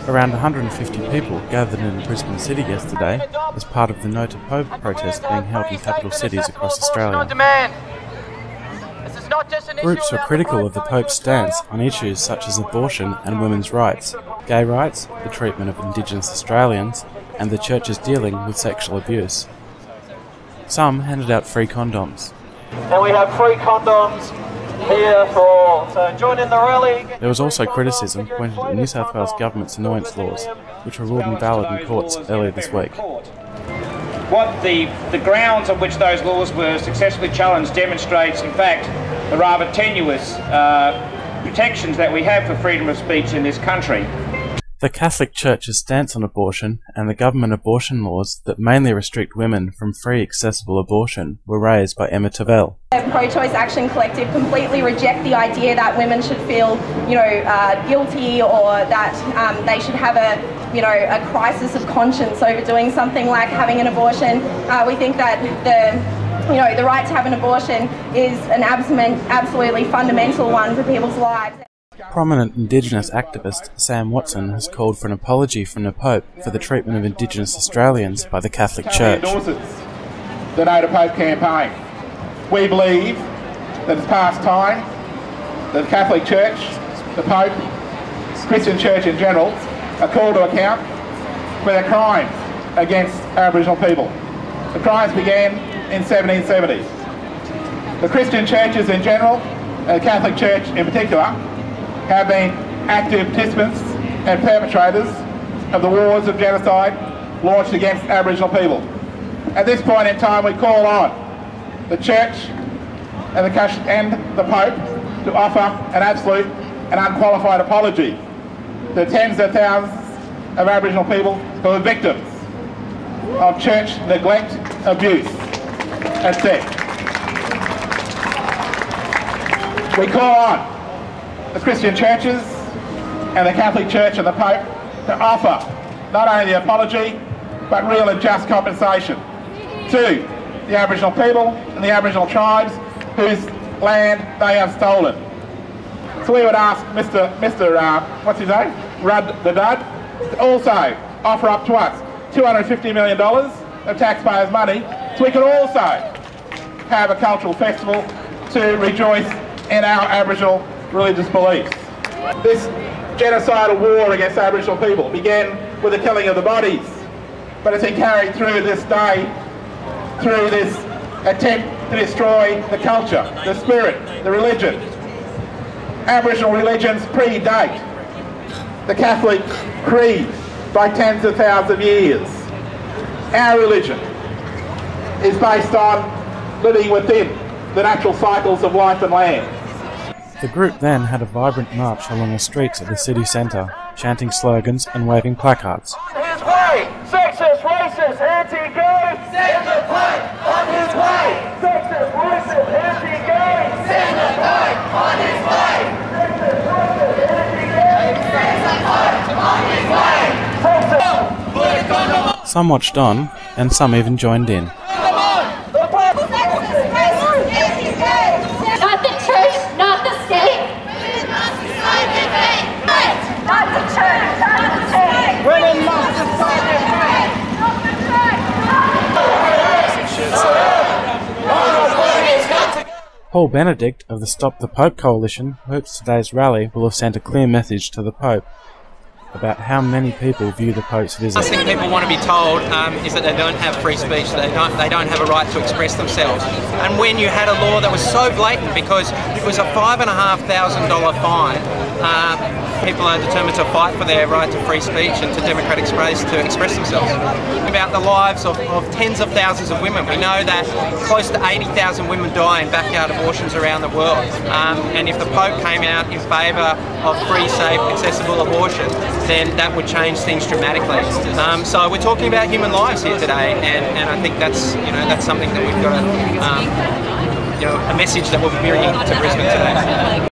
Around 150 people gathered in Brisbane City yesterday as part of the No to Pope protest being held in capital cities across Australia. Groups were critical of the Pope's stance on issues such as abortion and women's rights, gay rights, the treatment of Indigenous Australians, and the Church's dealing with sexual abuse. Some handed out free condoms. And we have free condoms here so join in the rally. There was also criticism pointed at the New South Wales Government's annoyance laws, which were ruled invalid in courts earlier this week. What the grounds on which those laws were successfully challenged demonstrates, in fact, the rather tenuous protections that we have for freedom of speech in this country. The Catholic Church's stance on abortion and the government abortion laws that mainly restrict women from free accessible abortion were raised by Emma Tavell. The Pro-Choice Action Collective completely reject the idea that women should feel, guilty, or that they should have a crisis of conscience over doing something like having an abortion. We think that the right to have an abortion is an absolutely fundamental one for people's lives. Prominent Indigenous activist Sam Watson has called for an apology from the Pope for the treatment of Indigenous Australians by the Catholic Church. The No to Pope campaign. We believe that it's past time that the Catholic Church, the Pope, Christian Church in general, are called to account for their crimes against Aboriginal people. The crimes began in 1770. The Christian churches in general, and the Catholic Church in particular, have been active participants and perpetrators of the wars of genocide launched against Aboriginal people. At this point in time, we call on the Church and the Pope to offer an absolute and unqualified apology to tens of thousands of Aboriginal people who are victims of church neglect, abuse and theft. We call on the Christian churches and the Catholic Church and the Pope to offer not only the apology but real and just compensation to the Aboriginal people and the Aboriginal tribes whose land they have stolen. So we would ask Mr. what's his name? Rudd the Dud, to also offer up to us $250 million of taxpayers' money so we can also have a cultural festival to rejoice in our Aboriginal religious beliefs. This genocidal war against Aboriginal people began with the killing of the bodies, but it's been carried through this day, through this attempt to destroy the culture, the spirit, the religion. Aboriginal religions predate the Catholic creed by tens of thousands of years. Our religion is based on living within the natural cycles of life and land. The group then had a vibrant march along the streets of the city centre, chanting slogans and waving placards. On his way! Sexist, racist, anti-gay! Send the Pope on his way! Sexist, racist, anti-gay! Send the Pope on his way! Sexist, racist, anti-gay! Send the Pope on his way! Sexist! Some watched on, and some even joined in. Paul Benedict of the Stop the Pope Coalition hopes today's rally will have sent a clear message to the Pope about how many people view the Pope's visit. The last thing people want to be told is that they don't have free speech, they don't have a right to express themselves. And when you had a law that was so blatant, because it was a $5,500 fine, people are determined to fight for their right to free speech and to democratic space to express themselves. About the lives of tens of thousands of women. We know that close to 80,000 women die in backyard abortions around the world. And if the Pope came out in favour of free, safe, accessible abortion, then that would change things dramatically. So we're talking about human lives here today, and I think that's something that we've got to, a message that we'll be bringing to Brisbane today.